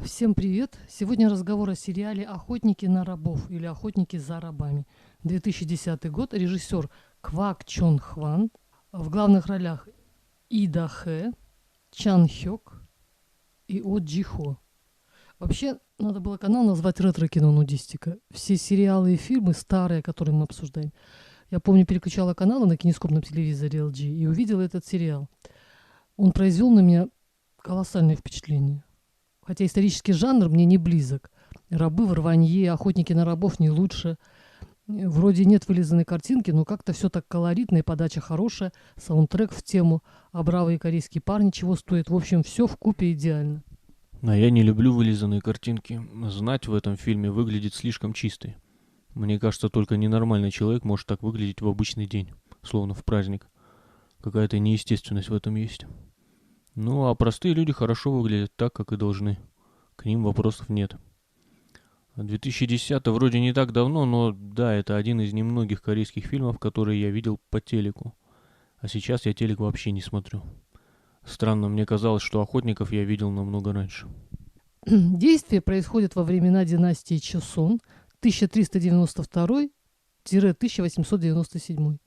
Всем привет! Сегодня разговор о сериале «Охотники на рабов» или «Охотники за рабами». 2010 год. Режиссер Квак Чон Хван. В главных ролях Ида Хэ, Чан Хёк и О Джи Хо. Вообще, надо было канал назвать «Ретро-кино нудистика». Все сериалы и фильмы старые, которые мы обсуждаем. Я помню, переключала каналы на кинескопном телевизоре LG и увидела этот сериал. Он произвел на меня колоссальное впечатление. Хотя исторический жанр мне не близок. Рабы в рванье, охотники на рабов не лучше. Вроде нет вылизанной картинки, но как-то все так колоритно и подача хорошая. Саундтрек в тему. А бравые корейские парни чего стоят. В общем, все вкупе идеально. А я не люблю вылизанные картинки. Знать в этом фильме выглядит слишком чистой. Мне кажется, только ненормальный человек может так выглядеть в обычный день, словно в праздник. Какая-то неестественность в этом есть. Ну, а простые люди хорошо выглядят так, как и должны. К ним вопросов нет. 2010 вроде не так давно, но да, это один из немногих корейских фильмов, которые я видел по телеку. А сейчас я телек вообще не смотрю. Странно, мне казалось, что охотников я видел намного раньше. Действие происходит во времена династии Чосон 1392-1897.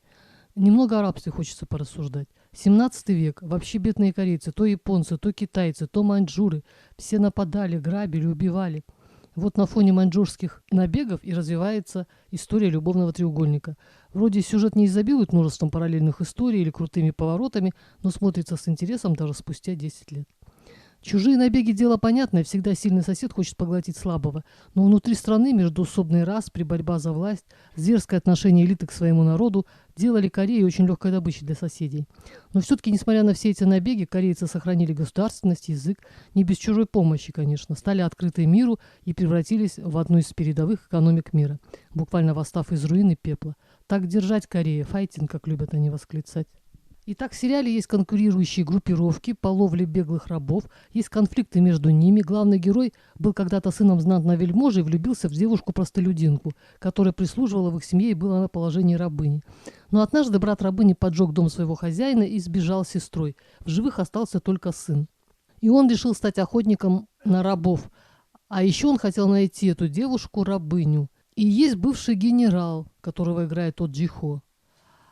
Немного о рабстве хочется порассуждать. 17 век. Вообще бедные корейцы. То японцы, то китайцы, то маньчжуры. Все нападали, грабили, убивали. Вот на фоне маньчжурских набегов и развивается история любовного треугольника. Вроде сюжет не изобилует множеством параллельных историй или крутыми поворотами, но смотрится с интересом даже спустя 10 лет. Чужие набеги – дело понятное, всегда сильный сосед хочет поглотить слабого. Но внутри страны междоусобный распри, борьба за власть, зверское отношение элиты к своему народу делали Корею очень легкой добычей для соседей. Но все-таки, несмотря на все эти набеги, корейцы сохранили государственность, язык, не без чужой помощи, конечно, стали открыты миру и превратились в одну из передовых экономик мира, буквально восстав из руин и пепла. Так держать Корея, файтинг, как любят они восклицать. Итак, в сериале есть конкурирующие группировки по ловле беглых рабов, есть конфликты между ними. Главный герой был когда-то сыном знатного вельможи и влюбился в девушку-простолюдинку, которая прислуживала в их семье и была на положении рабыни. Но однажды брат рабыни поджег дом своего хозяина и сбежал с сестрой. В живых остался только сын. И он решил стать охотником на рабов. А еще он хотел найти эту девушку-рабыню. И есть бывший генерал, которого играет О Джи Хо.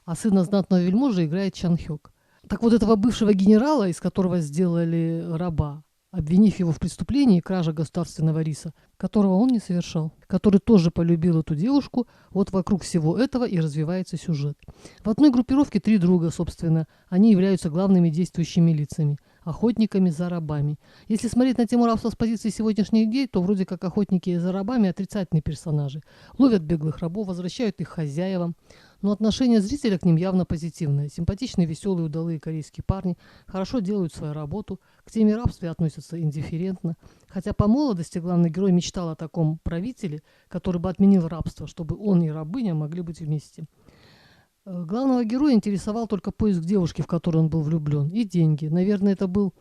А сына знатного вельможи играет Чан Хёк. Так вот, этого бывшего генерала, из которого сделали раба, обвинив его в преступлении краже государственного риса, которого он не совершал, который тоже полюбил эту девушку, вот вокруг всего этого и развивается сюжет. В одной группировке 3 друга, собственно, они являются главными действующими лицами, охотниками за рабами. Если смотреть на тему рабства с позиции сегодняшних дней, то вроде как охотники за рабами отрицательные персонажи. Ловят беглых рабов, возвращают их хозяевам. Но отношение зрителя к ним явно позитивное. Симпатичные, веселые, удалые корейские парни хорошо делают свою работу, к теме рабства относятся индифферентно. Хотя по молодости главный герой мечтал о таком правителе, который бы отменил рабство, чтобы он и рабыня могли быть вместе. Главного героя интересовал только поиск девушки, в которую он был влюблен, и деньги. Наверное, это был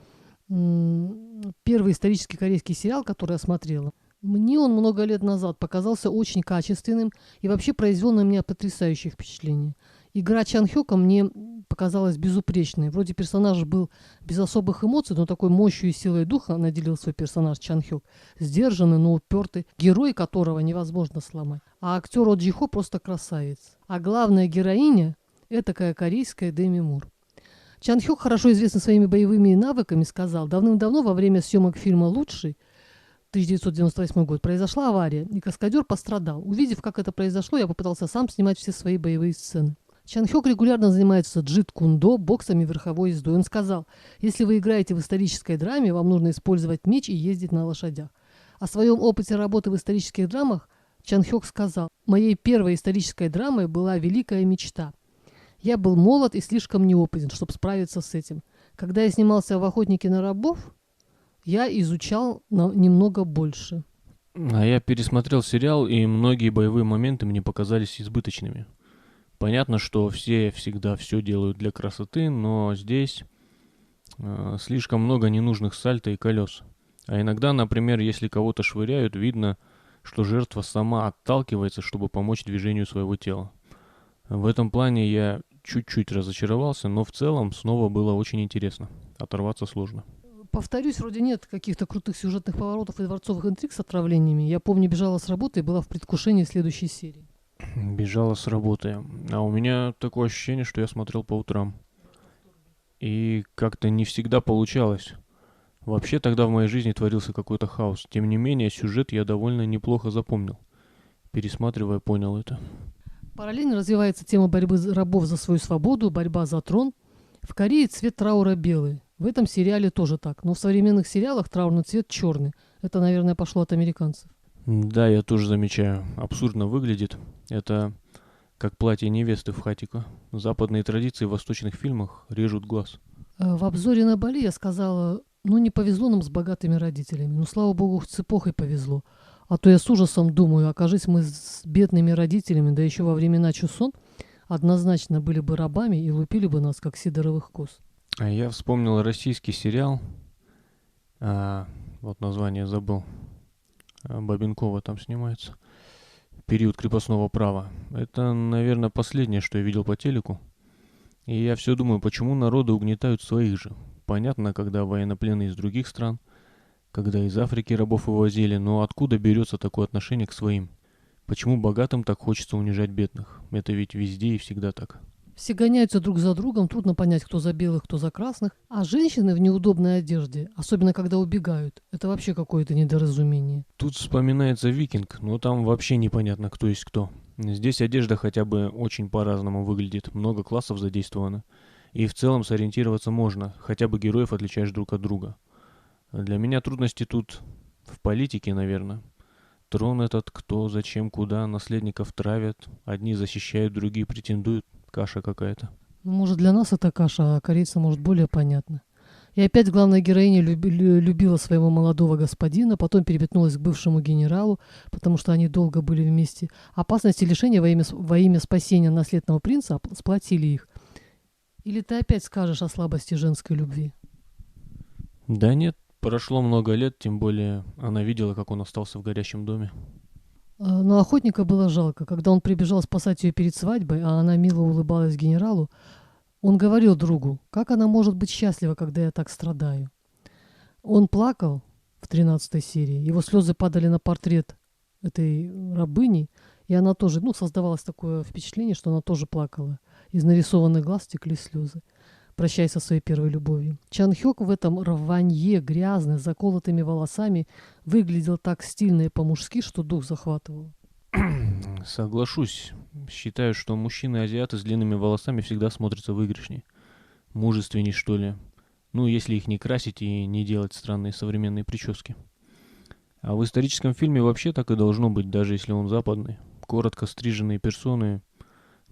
первый исторический корейский сериал, который я смотрела. Мне он много лет назад показался очень качественным и вообще произвел на меня потрясающее впечатление. Игра Чан Хёка мне показалась безупречной. Вроде персонаж был без особых эмоций, но такой мощью и силой духа наделил свой персонаж Чан Хёк. Сдержанный, но упертый, герой которого невозможно сломать. А актер О Джи Хо просто красавец. А главная героиня – этакая корейская Деми Мур. Чан Хёк, хорошо известный своими боевыми навыками, сказал: давным-давно во время съемок фильма «Лучший» 1998 год, произошла авария, и каскадер пострадал. Увидев, как это произошло, я попытался сам снимать все свои боевые сцены. Чан Хёк регулярно занимается джит-кундо, боксом и верховой ездой. Он сказал: если вы играете в исторической драме, вам нужно использовать меч и ездить на лошадях. О своем опыте работы в исторических драмах Чан Хёк сказал: моей первой исторической драмой была «Великая мечта». Я был молод и слишком неопытен, чтобы справиться с этим. Когда я снимался в «Охотнике на рабов», я изучал немного больше. А я пересмотрел сериал, и многие боевые моменты мне показались избыточными. Понятно, что все всегда все делают для красоты, но здесь слишком много ненужных сальто и колес. А иногда, например, если кого-то швыряют, видно, что жертва сама отталкивается, чтобы помочь движению своего тела. В этом плане я чуть-чуть разочаровался, но в целом снова было очень интересно. Оторваться сложно. Повторюсь, вроде нет каких-то крутых сюжетных поворотов и дворцовых интриг с отравлениями. Я помню, бежала с работы и была в предвкушении следующей серии. Бежала с работы. А у меня такое ощущение, что я смотрел по утрам. И как-то не всегда получалось. Вообще тогда в моей жизни творился какой-то хаос. Тем не менее, сюжет я довольно неплохо запомнил. Пересматривая, понял это. Параллельно развивается тема борьбы рабов за свою свободу, борьба за трон. В Корее цвет траура белый. В этом сериале тоже так. Но в современных сериалах траурный цвет черный. Это, наверное, пошло от американцев. Да, я тоже замечаю. Абсурдно выглядит. Это как платье невесты в хатико. Западные традиции в восточных фильмах режут глаз. В обзоре на Бали я сказала, ну не повезло нам с богатыми родителями. Ну, слава богу, с эпохой повезло. А то я с ужасом думаю, окажись мы с бедными родителями, да еще во времена Чосон, однозначно были бы рабами и лупили бы нас, как сидоровых коз. А я вспомнил российский сериал. Вот название забыл. Бабенкова там снимается. «Период крепостного права». Это, наверное, последнее, что я видел по телеку. И я все думаю, почему народы угнетают своих же. Понятно, когда военнопленные из других стран, когда из Африки рабов вывозили, но откуда берется такое отношение к своим? Почему богатым так хочется унижать бедных? Это ведь везде и всегда так. Все гоняются друг за другом, трудно понять, кто за белых, кто за красных. А женщины в неудобной одежде, особенно когда убегают, это вообще какое-то недоразумение. Тут вспоминается «Викинг», но там вообще непонятно, кто есть кто. Здесь одежда хотя бы очень по-разному выглядит, много классов задействовано. И в целом сориентироваться можно, хотя бы героев отличаешь друг от друга. Для меня трудности тут в политике, наверное. Трон этот, кто, зачем, куда, наследников травят, одни защищают, другие претендуют. Каша какая-то. Ну, может, для нас это каша, а корейцам, может, более понятно. И опять главная героиня любила своего молодого господина, потом переметнулась к бывшему генералу, потому что они долго были вместе. Опасность и лишение во имя спасения наследного принца сплотили их. Или ты опять скажешь о слабости женской любви? Да нет, прошло много лет, тем более она видела, как он остался в горящем доме. Но охотника было жалко. Когда он прибежал спасать ее перед свадьбой, а она мило улыбалась генералу, он говорил другу, как она может быть счастлива, когда я так страдаю. Он плакал в 13-й серии, его слезы падали на портрет этой рабыни, и она тоже, создавалось такое впечатление, что она тоже плакала. Из нарисованных глаз текли слезы, прощаясь со своей первой любовью. Чан Хёк в этом рванье, грязный, с заколотыми волосами, выглядел так стильно и по-мужски, что дух захватывал. Соглашусь. Считаю, что мужчины-азиаты с длинными волосами всегда смотрятся выигрышнее. Мужественней, что ли. Ну, если их не красить и не делать странные современные прически. А в историческом фильме вообще так и должно быть, даже если он западный. Коротко стриженные персоны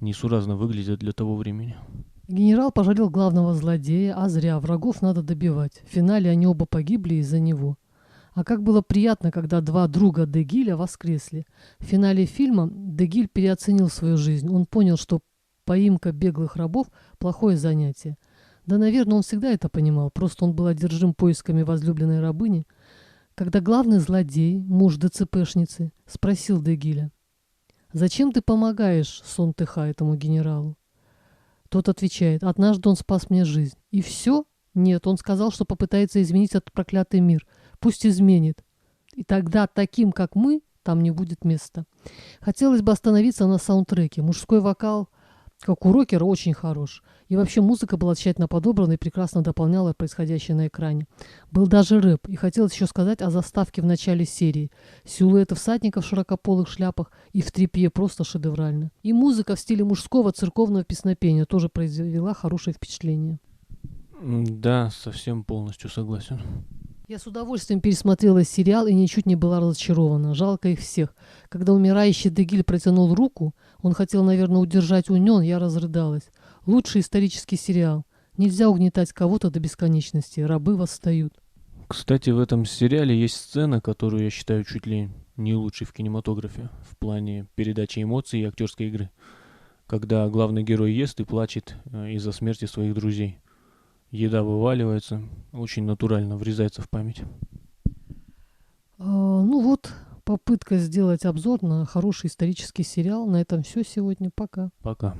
несуразно выглядят для того времени. Генерал пожалел главного злодея, а зря, врагов надо добивать. В финале они оба погибли из-за него. А как было приятно, когда два друга Дегиля воскресли. В финале фильма Дегиль переоценил свою жизнь. Он понял, что поимка беглых рабов – плохое занятие. Да, наверное, он всегда это понимал, просто он был одержим поисками возлюбленной рабыни. Когда главный злодей, муж ДЦПшницы, спросил Дегиля: «Зачем ты помогаешь Сон Тэха, этому генералу?» Тот отвечает: «Однажды он спас мне жизнь». И все? Нет, он сказал, что попытается изменить этот проклятый мир. Пусть изменит. И тогда таким, как мы, там не будет места. Хотелось бы остановиться на саундтреке. Мужской вокал, как у рокера, очень хорош. И вообще музыка была тщательно подобрана и прекрасно дополняла происходящее на экране. Был даже рэп. И хотелось еще сказать о заставке в начале серии. Силуэты всадников в широкополых шляпах и в тряпье просто шедеврально. И музыка в стиле мужского церковного песнопения тоже произвела хорошее впечатление. Да, совсем полностью согласен. Я с удовольствием пересмотрела сериал и ничуть не была разочарована. Жалко их всех. Когда умирающий Дегиль протянул руку, он хотел, наверное, удержать Уньон, я разрыдалась. Лучший исторический сериал. Нельзя угнетать кого-то до бесконечности. Рабы восстают. Кстати, в этом сериале есть сцена, которую я считаю чуть ли не лучшей в кинематографе в плане передачи эмоций и актерской игры. Когда главный герой ест и плачет из-за смерти своих друзей. Еда вываливается, очень натурально врезается в память. Попытка сделать обзор на хороший исторический сериал. На этом все сегодня. Пока. Пока.